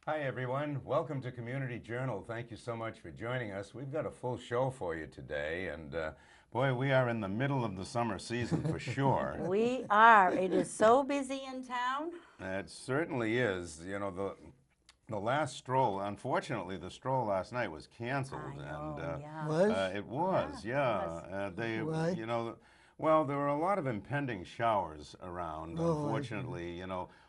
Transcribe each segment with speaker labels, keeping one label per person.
Speaker 1: Hi everyone, welcome to Community Journal. Thank you so much for joining us. We've got a full show for you today, and boy, we are in the middle of the summer season for sure.
Speaker 2: We are. It is so busy in town.
Speaker 1: It certainly is. You know, the last stroll, unfortunately, the stroll last night was canceled,
Speaker 2: I know,
Speaker 1: and
Speaker 2: yeah.
Speaker 3: Was?
Speaker 1: it was,
Speaker 2: Yeah, it was.
Speaker 1: they,
Speaker 3: Why?
Speaker 1: you know, well, there were a lot of impending showers around.
Speaker 3: Oh,
Speaker 1: Unfortunately,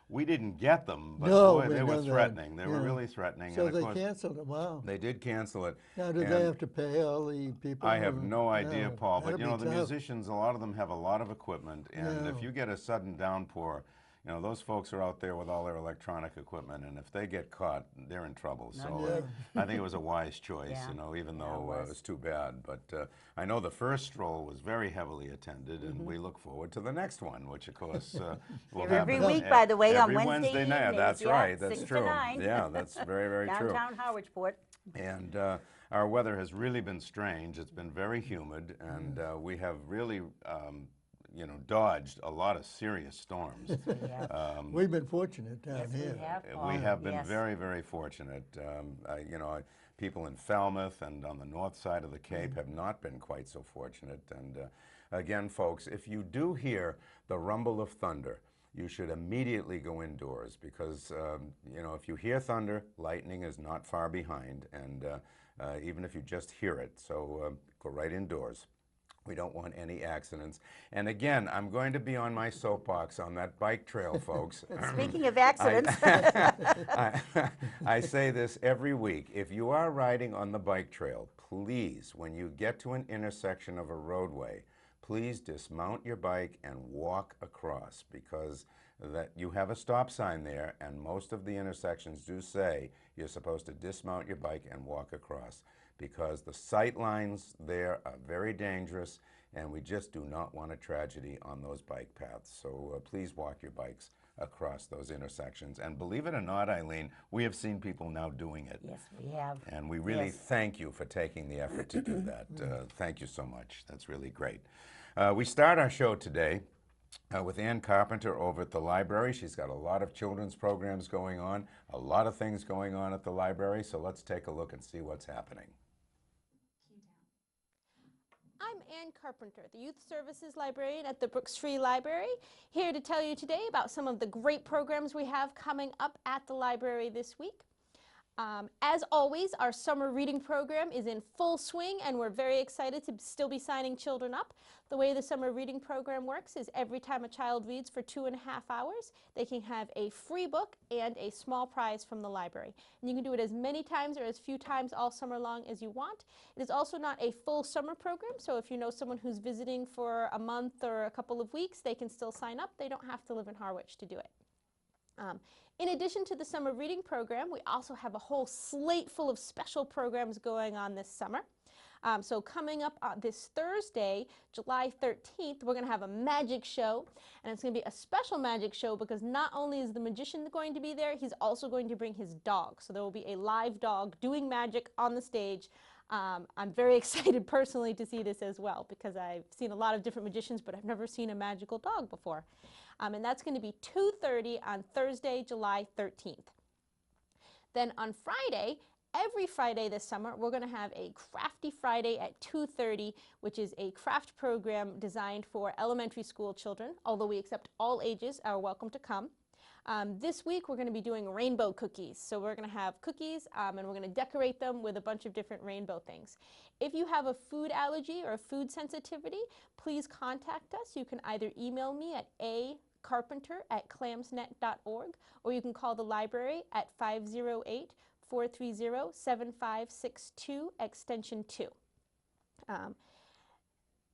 Speaker 1: we didn't get them, but
Speaker 3: No,
Speaker 1: boy,
Speaker 3: we
Speaker 1: they were
Speaker 3: know that.
Speaker 1: threatening. They were
Speaker 3: Yeah.
Speaker 1: really threatening,
Speaker 3: So
Speaker 1: and of
Speaker 3: they
Speaker 1: course,
Speaker 3: canceled it. Wow.
Speaker 1: they did cancel it.
Speaker 3: Now, did they
Speaker 1: And
Speaker 3: have to pay all the people?
Speaker 1: I have no idea,
Speaker 3: No,
Speaker 1: Paul, but
Speaker 3: that'd
Speaker 1: the
Speaker 3: be tough.
Speaker 1: musicians, a lot of them have a lot of equipment, and if
Speaker 3: Yeah.
Speaker 1: you get a sudden downpour, those folks are out there with all their electronic equipment, and if they get caught, they're in trouble.
Speaker 2: Not
Speaker 1: So
Speaker 2: good.
Speaker 1: I think it was a wise choice,
Speaker 2: Yeah.
Speaker 1: even
Speaker 2: Yeah,
Speaker 1: though
Speaker 2: it
Speaker 1: it
Speaker 2: was.
Speaker 1: was too bad. But I know the first stroll was very heavily attended, and we look forward to the next one, which of course will
Speaker 2: Every
Speaker 1: happen
Speaker 2: week, by the way, on
Speaker 1: every
Speaker 2: Wednesday
Speaker 1: night.
Speaker 2: evenings,
Speaker 1: That's
Speaker 2: yeah,
Speaker 1: right. That's
Speaker 2: 6
Speaker 1: true.
Speaker 2: to 9.
Speaker 1: Yeah, that's very, very true.
Speaker 2: Downtown Harwichport.
Speaker 1: And our weather has really been strange. It's been very humid, and we have really, dodged a lot of serious storms.
Speaker 2: Yeah.
Speaker 3: We've been fortunate down
Speaker 2: Yes,
Speaker 3: here.
Speaker 2: we have.
Speaker 1: We
Speaker 2: Paul.
Speaker 1: have been
Speaker 2: Yes.
Speaker 1: very, very fortunate. People in Falmouth and on the north side of the Cape have not been quite so fortunate. And again, folks, if you do hear the rumble of thunder, you should immediately go indoors because, if you hear thunder, lightning is not far behind, and even if you just hear it. So go right indoors. We don't want any accidents. And again, I'm going to be on my soapbox on that bike trail, folks.
Speaker 2: Speaking of accidents,
Speaker 1: I say this every week. If you are riding on the bike trail, please, when you get to an intersection of a roadway, please dismount your bike and walk across, because that you have a stop sign there, and most of the intersections do say you're supposed to dismount your bike and walk across, because the sight lines there are very dangerous, and we just do not want a tragedy on those bike paths. So please walk your bikes across those intersections. And believe it or not, Eileen, we have seen people now doing it.
Speaker 2: yes, we have.
Speaker 1: And we really
Speaker 2: Yes.
Speaker 1: thank you for taking the effort to do that. Thank you so much. That's really great. We start our show today with Ann Carpenter over at the library. She's got a lot of children's programs going on, a lot of things going on at the library. So let's take a look and see what's happening.
Speaker 4: I'm Ann Carpenter, the Youth Services Librarian at the Brooks Free Library, here to tell you today about some of the great programs we have coming up at the library this week. As always, our summer reading program is in full swing, and we're very excited to still be signing children up. The way the summer reading program works is every time a child reads for 2.5 hours, they can have a free book and a small prize from the library. And you can do it as many times or as few times all summer long as you want. It is also not a full summer program, so if you know someone who's visiting for a month or a couple of weeks, they can still sign up. They don't have to live in Harwich to do it. In addition to the summer reading program, we also have a whole slate full of special programs going on this summer. So coming up this Thursday, July 13th, we're going to have a magic show, and it's going to be a special magic show because not only is the magician going to be there, he's also going to bring his dog. So there will be a live dog doing magic on the stage. I'm very excited personally to see this as well because I've seen a lot of different magicians, but I've never seen a magical dog before. And that's going to be 2:30 on Thursday, July 13th. Then on Friday, every Friday this summer, we're going to have a Crafty Friday at 2:30, which is a craft program designed for elementary school children. Although we accept all ages are welcome to come. This week we're going to be doing rainbow cookies. So we're going to have cookies and we're going to decorate them with a bunch of different rainbow things. If you have a food allergy or a food sensitivity, please contact us. You can either email me at carpenter@clamsnet.org, or you can call the library at 508-430-7562, extension 2.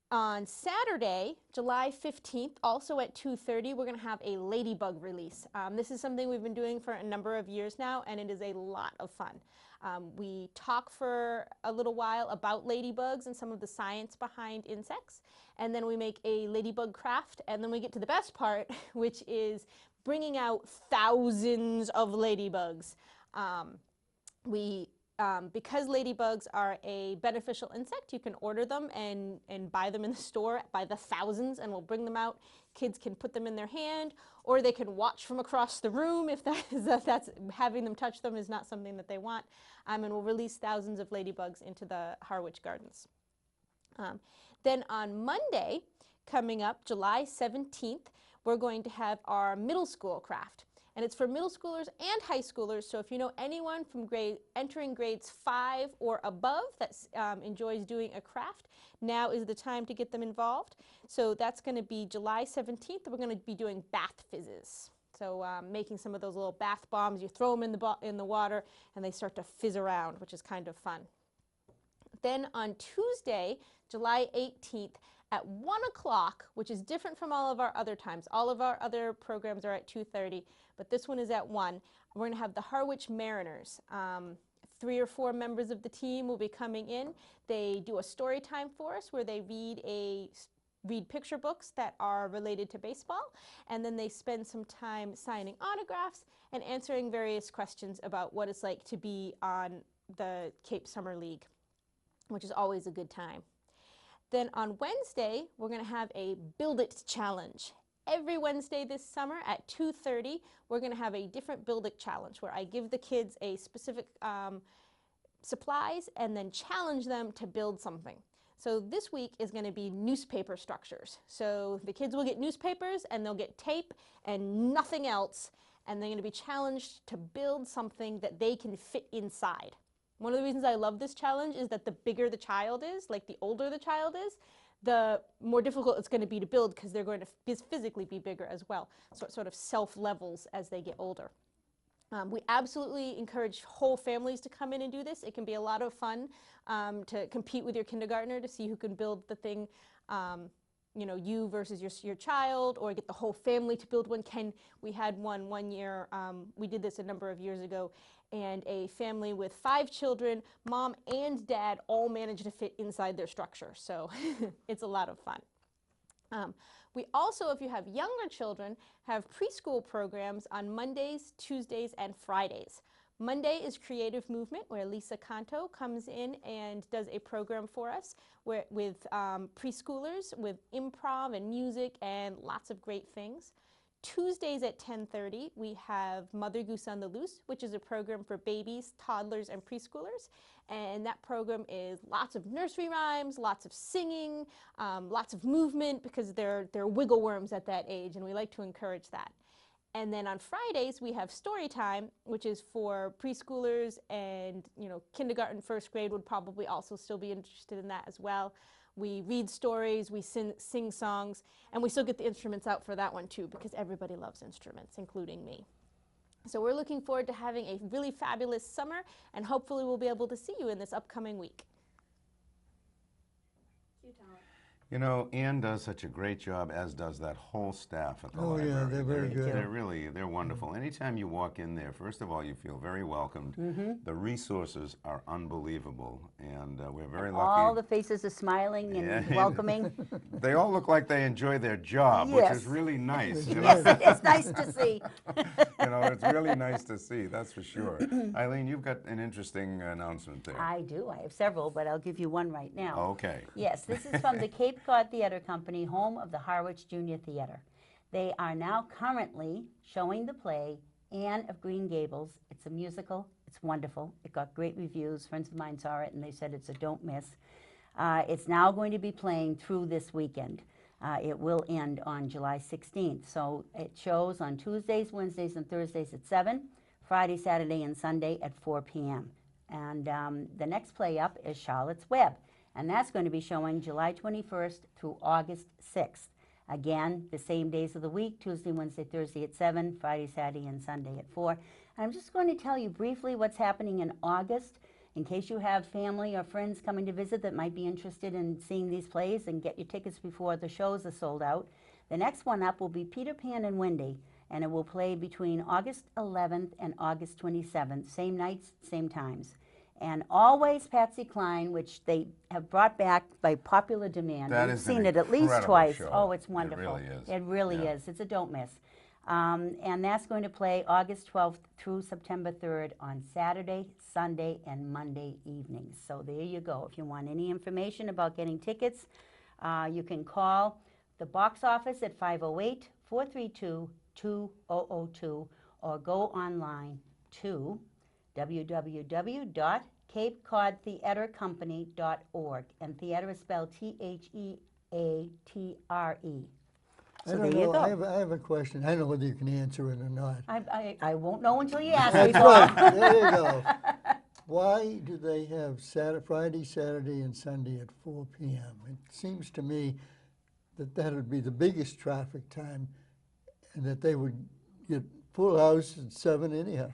Speaker 4: On Saturday, July 15th, also at 2:30, we're going to have a ladybug release. This is something we've been doing for a number of years now, and it is a lot of fun. We talk for a little while about ladybugs and some of the science behind insects, and then we make a ladybug craft, and then we get to the best part, which is bringing out thousands of ladybugs. We because ladybugs are a beneficial insect, you can order them and buy them in the store by the thousands, and we'll bring them out. Kids can put them in their hand, or they can watch from across the room if that's having them touch them is not something that they want. And we'll release thousands of ladybugs into the Harwich gardens. Then on Monday, coming up, July 17th, we're going to have our middle school craft. And it's for middle schoolers and high schoolers, so if you know anyone from entering grades 5 or above that enjoys doing a craft, now is the time to get them involved. So that's going to be July 17th. We're going to be doing bath fizzes. So making some of those little bath bombs, you throw them in the water and they start to fizz around, which is kind of fun. Then on Tuesday, July 18th, at 1 o'clock, which is different from all of our other times. All of our other programs are at 2:30, but this one is at 1. We're going to have the Harwich Mariners. 3 or 4 members of the team will be coming in. They do a story time for us where they read picture books that are related to baseball, and then they spend some time signing autographs and answering various questions about what it's like to be on the Cape Summer League, which is always a good time. Then on Wednesday, we're going to have a Build It challenge. Every Wednesday this summer at 2:30, we're going to have a different Build It challenge where I give the kids a specific supplies and then challenge them to build something. So this week is going to be newspaper structures. So the kids will get newspapers and they'll get tape and nothing else, and they're going to be challenged to build something that they can fit inside. One of the reasons I love this challenge is that the bigger the child is, like the older the child is, the more difficult it's going to be to build because they're going to physically be bigger as well. So it sort of self-levels as they get older. We absolutely encourage whole families to come in and do this. It can be a lot of fun to compete with your kindergartner to see who can build the thing, you know, you versus your child, or get the whole family to build one. We had one year, we did this a number of years ago, and a family with 5 children, mom and dad, all managed to fit inside their structure. So it's a lot of fun. We also, if you have younger children, have preschool programs on Mondays, Tuesdays, and Fridays. Monday is Creative Movement, where Lisa Canto comes in and does a program for us with preschoolers, with improv and music and lots of great things. Tuesdays at 10:30, we have Mother Goose on the Loose, which is a program for babies, toddlers, and preschoolers. And that program is lots of nursery rhymes, lots of singing, lots of movement, because they're wiggle worms at that age, and we like to encourage that. And then on Fridays, we have Story Time, which is for preschoolers, and kindergarten, first grade would probably also still be interested in that as well. We read stories, we sing songs, and we still get the instruments out for that one too, because everybody loves instruments, including me. So we're looking forward to having a really fabulous summer, and hopefully we'll be able to see you in this upcoming week.
Speaker 1: You know, Ann does such a great job, as does that whole staff at the library.
Speaker 3: Yeah, they're very good.
Speaker 1: They're wonderful. Anytime you walk in there, first of all, you feel very welcomed. The resources are unbelievable, and we're very lucky.
Speaker 2: All the faces are smiling and welcoming.
Speaker 1: They all look like they enjoy their job,
Speaker 2: Yes.
Speaker 1: which is really nice. You know?
Speaker 2: Yes, it is nice to see.
Speaker 1: It's really nice to see, that's for sure. Eileen, you've got an interesting announcement there.
Speaker 2: I do. I have several, but I'll give you one right now.
Speaker 1: Okay.
Speaker 2: Yes, this is from the Cape Cod Theater Company, home of the Harwich Junior Theater. They are now currently showing the play Anne of Green Gables. It's a musical. It's wonderful. It got great reviews. Friends of mine saw it and they said it's a don't miss. It's now going to be playing through this weekend. It will end on July 16th. So it shows on Tuesdays, Wednesdays, and Thursdays at 7, Friday, Saturday, and Sunday at 4 p.m. And the next play up is Charlotte's Web. And that's going to be showing July 21st through August 6th. Again, the same days of the week, Tuesday, Wednesday, Thursday at 7, Friday, Saturday, and Sunday at 4. And I'm just going to tell you briefly what's happening in August, in case you have family or friends coming to visit that might be interested in seeing these plays, and get your tickets before the shows are sold out. The next one up will be Peter Pan and Wendy, and it will play between August 11th and August 27th, same nights, same times. And always Patsy Cline, which they have brought back by popular demand.
Speaker 1: That
Speaker 2: We've
Speaker 1: is an
Speaker 2: seen it at least
Speaker 1: incredible
Speaker 2: twice.
Speaker 1: show.
Speaker 2: Oh, it's wonderful.
Speaker 1: It really is.
Speaker 2: It really
Speaker 1: Yeah.
Speaker 2: is. It's a don't miss. And that's going to play August 12th through September 3rd on Saturday, Sunday, and Monday evenings. So there you go. If you want any information about getting tickets, you can call the box office at 508-432-2002 or go online to www.capecodtheatrecompany.org. And theater is spelled Theatre.
Speaker 3: I
Speaker 2: So
Speaker 3: don't
Speaker 2: there you
Speaker 3: know.
Speaker 2: go.
Speaker 3: I have a question. I don't know whether you can answer it or not.
Speaker 2: I won't know until you ask me,
Speaker 3: That's
Speaker 2: Paul.
Speaker 3: right. There you go. Why do they have Friday, Saturday, and Sunday at 4 p.m.? It seems to me that that would be the biggest traffic time, and that they would get full house at 7 anyhow.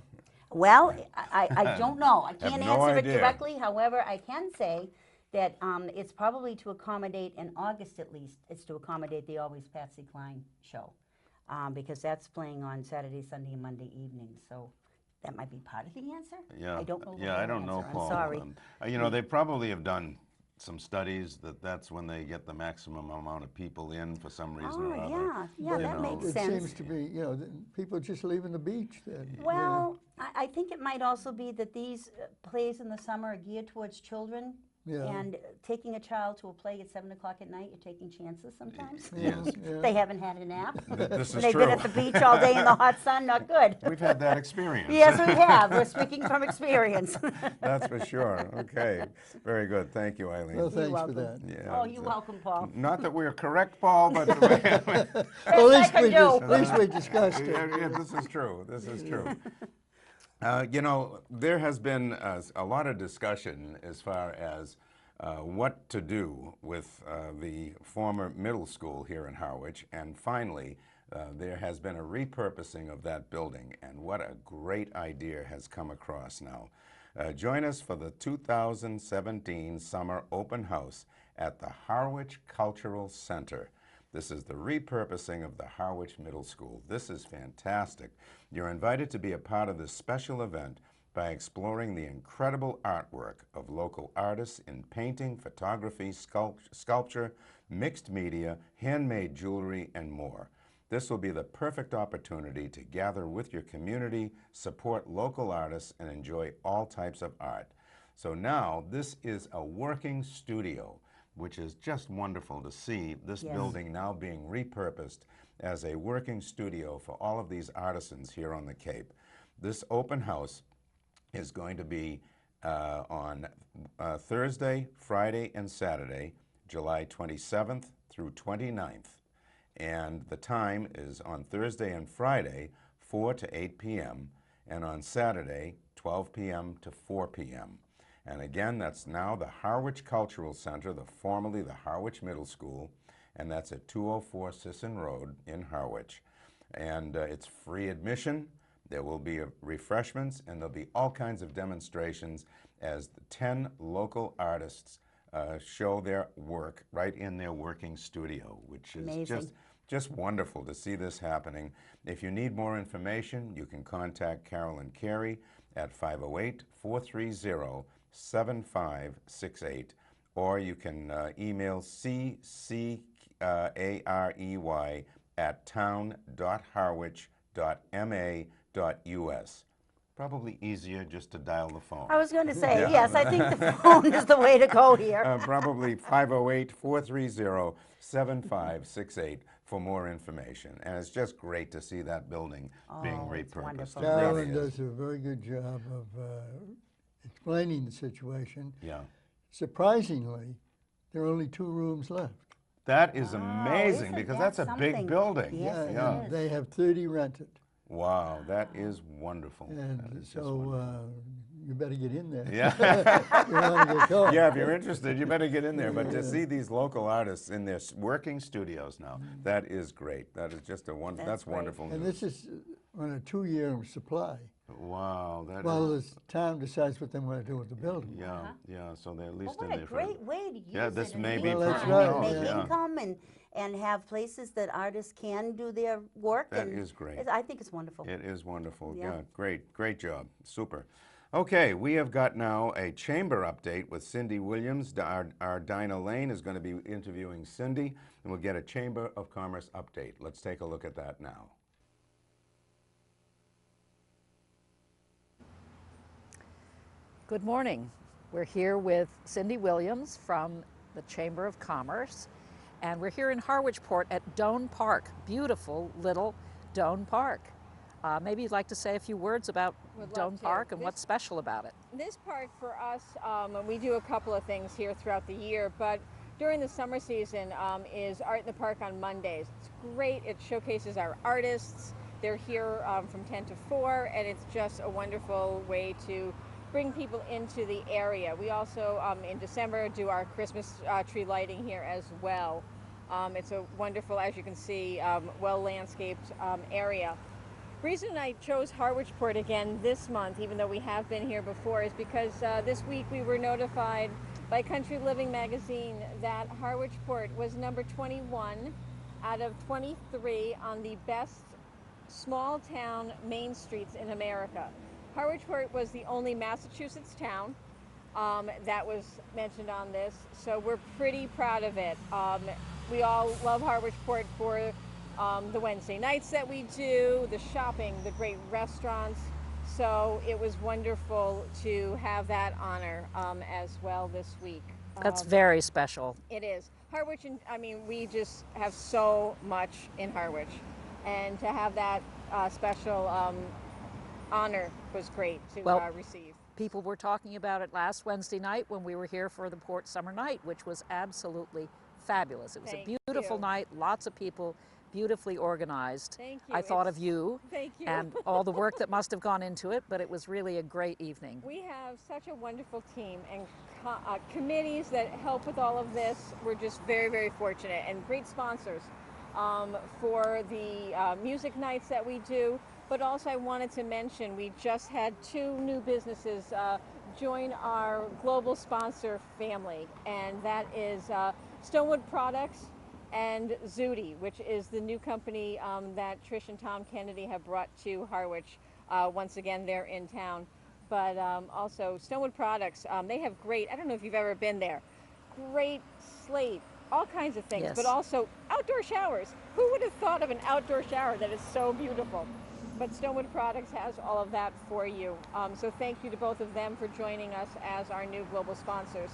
Speaker 2: Well, I don't know. I can't
Speaker 1: no
Speaker 2: answer it
Speaker 1: idea.
Speaker 2: directly. However, I can say that it's probably to accommodate, in August at least, it's to accommodate the Always Patsy Cline show, because that's playing on Saturday, Sunday, and Monday evenings. So that might be part of the answer.
Speaker 1: Yeah,
Speaker 2: I don't know. The
Speaker 1: yeah, I
Speaker 2: whole
Speaker 1: don't know,
Speaker 2: answer.
Speaker 1: Paul.
Speaker 2: I'm sorry.
Speaker 1: You know, they probably have done some studies that's when they get the maximum amount of people in for some reason or other.
Speaker 2: Yeah,
Speaker 3: But
Speaker 2: that makes
Speaker 3: it
Speaker 2: sense.
Speaker 3: seems to be, people just leaving the beach then.
Speaker 2: Well, I think it might also be that these plays in the summer are geared towards children.
Speaker 3: Yeah.
Speaker 2: And taking a child to a play at 7 o'clock at night, you're taking chances sometimes.
Speaker 1: Yes.
Speaker 3: Yeah.
Speaker 2: They haven't had a nap.
Speaker 1: This is
Speaker 2: They've
Speaker 1: true.
Speaker 2: been at the beach all day in the hot sun, not good.
Speaker 1: We've had that experience.
Speaker 2: Yes, we have. We're speaking from experience.
Speaker 1: That's for sure. Okay. Very good. Thank you, Eileen.
Speaker 3: Well, thanks for
Speaker 2: welcome.
Speaker 3: that.
Speaker 1: Yeah,
Speaker 2: Oh, you're welcome, Paul.
Speaker 1: Not that we're correct, Paul, but
Speaker 3: Well,
Speaker 2: I can do.
Speaker 3: at least we discussed it.
Speaker 1: yeah, this is true. This is true. You know, there has been a lot of discussion as far as what to do with the former middle school here in Harwich, and finally there has been a repurposing of that building, and what a great idea has come across now. Join us for the 2017 Summer Open House at the Harwich Cultural Center. This is the repurposing of the Harwich Middle School. This is fantastic. You're invited to be a part of this special event by exploring the incredible artwork of local artists in painting, photography, sculpture, mixed media, handmade jewelry, and more. This will be the perfect opportunity to gather with your community, support local artists, and enjoy all types of art. So now this is a working studio, which is just wonderful to see this building now being repurposed as a working studio for all of these artisans here on the Cape. This open house is going to be on Thursday, Friday, and Saturday, July 27th through 29th. And the time is on Thursday and Friday, 4 to 8 p.m., and on Saturday, 12 p.m. to 4 p.m. And again, that's now the Harwich Cultural Center, formerly the Harwich Middle School, and that's at 204 Sisson Road in Harwich. And it's free admission. There will be refreshments, and there'll be all kinds of demonstrations as the 10 local artists show their work right in their working studio, which is just wonderful to see this happening. If you need more information, you can contact Carolyn Carey at 508-430-7568, or you can email ccarey@town.harwich.ma.us. Probably easier just to dial the phone.
Speaker 2: I was going to say, yes, I think the phone is the way to go here.
Speaker 1: Probably 508-430-7568 for more information. And it's just great to see that building being
Speaker 2: it's
Speaker 1: repurposed.
Speaker 2: wonderful.
Speaker 1: It really
Speaker 3: Carolyn
Speaker 1: is.
Speaker 3: does a very good job of explaining the situation.
Speaker 1: Yeah.
Speaker 3: Surprisingly, there are only 2 rooms left.
Speaker 1: That is
Speaker 2: Wow,
Speaker 1: amazing
Speaker 2: isn't
Speaker 1: because
Speaker 2: that
Speaker 1: that's a
Speaker 2: something?
Speaker 1: big building.
Speaker 2: Yes, it
Speaker 1: Yeah.
Speaker 2: is.
Speaker 3: They have 30 rented.
Speaker 1: Wow, that is wonderful. That
Speaker 3: And
Speaker 1: is just
Speaker 3: so
Speaker 1: wonderful.
Speaker 3: you better get in there.
Speaker 1: Yeah.
Speaker 3: You want to get going.
Speaker 1: Yeah, if you're interested, you better get in there. But to see these local artists in their working studios now, that is great. That is just a wonderful. That's
Speaker 2: great.
Speaker 1: wonderful
Speaker 3: And
Speaker 1: news.
Speaker 3: this is on a 2-year supply.
Speaker 1: Wow, that
Speaker 3: Well,
Speaker 1: is.
Speaker 3: the town decides what they want to do with the building.
Speaker 1: Yeah, yeah. So they're at
Speaker 2: Well,
Speaker 1: least
Speaker 2: what
Speaker 1: in
Speaker 2: a
Speaker 1: there for.
Speaker 2: great way to use
Speaker 1: Yeah, this
Speaker 2: it and
Speaker 1: may
Speaker 2: make
Speaker 1: be
Speaker 3: Well, that's
Speaker 2: fun,
Speaker 3: right,
Speaker 2: and make
Speaker 3: yeah.
Speaker 2: income and have places that artists can do their work.
Speaker 1: That
Speaker 2: and
Speaker 1: is great.
Speaker 2: I think it's wonderful.
Speaker 1: It is wonderful.
Speaker 2: Yeah.
Speaker 1: Yeah, great job. Super. Okay, we have got now a chamber update with Cindy Williams. Our Dinah Lane is going to be interviewing Cindy, and we'll get a Chamber of Commerce update. Let's take a look at that now.
Speaker 5: Good morning. We're here with Cindy Williams from the Chamber of Commerce, and we're here in Harwich Port at Doane Park, beautiful little Doane Park. Maybe you'd like to say a few words about
Speaker 6: Would love
Speaker 5: Doane
Speaker 6: to.
Speaker 5: Park and what's special about it.
Speaker 6: This park for us, and we do a couple of things here throughout the year, but during the summer season is Art in the Park on Mondays. It's great. It showcases our artists. They're here from 10 to 4, and it's just a wonderful way to bring people into the area. We also, in December, do our Christmas tree lighting here as well. It's a wonderful, as you can see, well-landscaped area. The reason I chose Harwich Port again this month, even though we have been here before, is because this week we were notified by Country Living magazine that Harwich Port was number 21 out of 23 on the best small town main streets in America. Harwich Port was the only Massachusetts town that was mentioned on this, so we're pretty proud of it. We all love Harwich Port for the Wednesday nights that we do, the shopping, the great restaurants. So it was wonderful to have that honor as well this week.
Speaker 5: That's very special.
Speaker 6: It is. Harwich, and I mean, we just have so much in Harwich. And to have that special honor was great to receive.
Speaker 5: People were talking about it last Wednesday night when we were here for the Port Summer Night, which was absolutely fabulous. It was a beautiful night, lots of people, beautifully organized.
Speaker 6: Thank you.
Speaker 5: I thought of you,
Speaker 6: Thank you.
Speaker 5: and all the work that must have gone into it, but it was really a great evening.
Speaker 6: We have such a wonderful team and committees that help with all of this. We're just very, very fortunate, and great sponsors for the music nights that we do. But also I wanted to mention we just had 2 new businesses join our global sponsor family, and that is Stonewood Products and Zudi, which is the new company that Trish and Tom Kennedy have brought to Harwich. Once again, they're in town. But also Stonewood Products, they have great, I don't know if you've ever been there, great slate, all kinds of things,
Speaker 5: Yes.
Speaker 6: but also outdoor showers. Who would have thought of an outdoor shower that is so beautiful? But Stonewood Products has all of that for you. So thank you to both of them for joining us as our new global sponsors.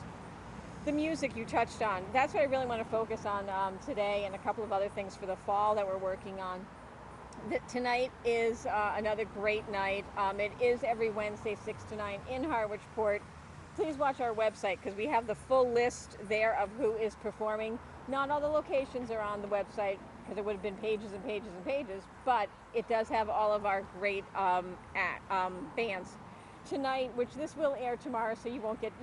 Speaker 6: The music you touched on, that's what I really want to focus on today, and a couple of other things for the fall that we're working on. Tonight is another great night. It is every Wednesday 6 to 9 in Harwich Port. Please watch our website because we have the full list there of who is performing. Not all the locations are on the website because it would have been pages and pages and pages, but it does have all of our great bands. Tonight, which this will air tomorrow, so you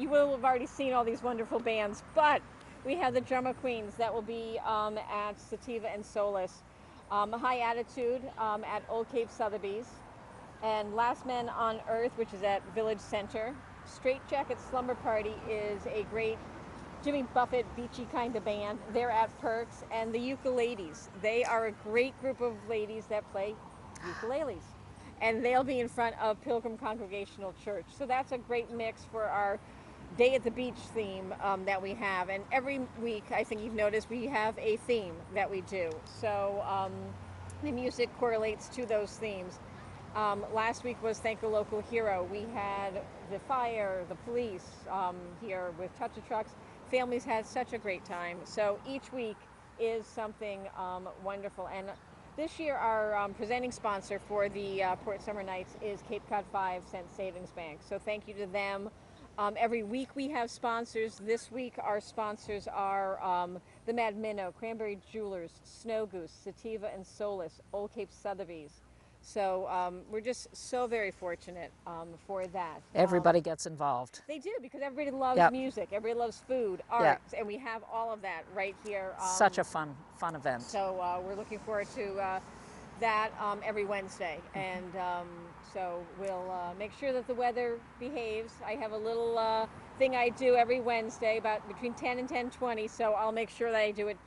Speaker 6: will have already seen all these wonderful bands, but we have the Drummer Queens that will be at Sativa and Solace, High Attitude at Old Cape Sotheby's, and Last Men on Earth, which is at Village Center. Straight Jacket Slumber Party is a great Jimmy Buffett beachy kind of band. They're at Perks, and the Ukuleles. They are a great group of ladies that play ukuleles. And they'll be in front of Pilgrim Congregational Church. So that's a great mix for our Day at the Beach theme that we have. And every week, I think you've noticed, we have a theme that we do. So the music correlates to those themes. Last week was Thank a Local Hero. We had the fire, the police here with Touch of Trucks. Families had such a great time. So each week is something wonderful. And this year, our presenting sponsor for the Port Summer Nights is Cape Cod 5 Cent Savings Bank. So thank you to them. Every week we have sponsors. This week our sponsors are the Mad Minnow, Cranberry Jewelers, Snow Goose, Sativa and Solace, Old Cape Sotheby's. So we're just so very fortunate for that.
Speaker 5: Everybody gets involved.
Speaker 6: They do, because everybody loves music, everybody loves food, art, and we have all of that right here.
Speaker 5: Such a fun event.
Speaker 6: So we're looking forward to that every Wednesday, and so we'll make sure that the weather behaves. I have a little thing I do every Wednesday about between 10 and 10:20, so I'll make sure that I do it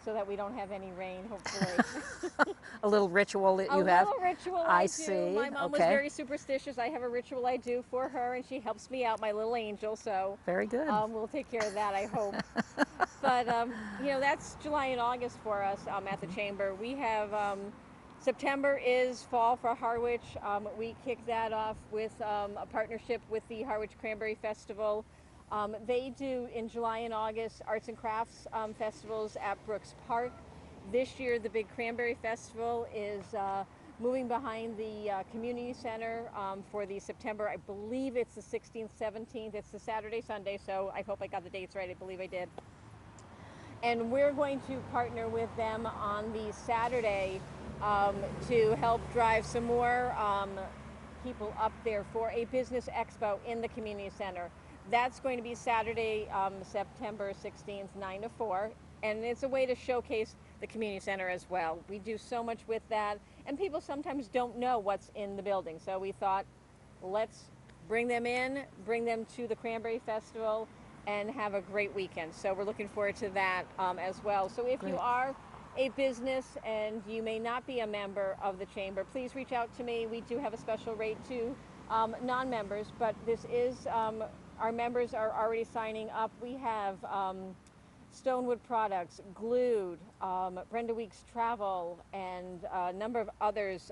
Speaker 6: so that we don't have any rain, hopefully.
Speaker 5: A little ritual that you have?
Speaker 6: A little ritual
Speaker 5: I
Speaker 6: do.
Speaker 5: see.
Speaker 6: My mom was very superstitious. I have a ritual I do for her, and she helps me out, my little angel, so
Speaker 5: very good.
Speaker 6: We'll take care of that, I hope. But, you know, that's July and August for us at the Chamber. We have September is Fall for Harwich. We kicked that off with a partnership with the Harwich Cranberry Festival. They do in July and August arts and crafts festivals at Brooks Park. This year the big Cranberry Festival is moving behind the community center for the September, I believe it's the 16th, 17th. It's the Saturday, Sunday, so I hope I got the dates right. I believe I did. And we're going to partner with them on the Saturday to help drive some more people up there for a business expo in the community center. That's going to be Saturday, September 16th, 9 to 4. And it's a way to showcase the community center as well. We do so much with that, and people sometimes don't know what's in the building. So we thought, let's bring them in, bring them to the Cranberry Festival, and have a great weekend. So we're looking forward to that as well. So if you are a business and you may not be a member of the Chamber, please reach out to me. We do have a special rate to non-members, but this is, our members are already signing up. We have Stonewood Products, Glued, Brenda Weeks Travel, and a number of others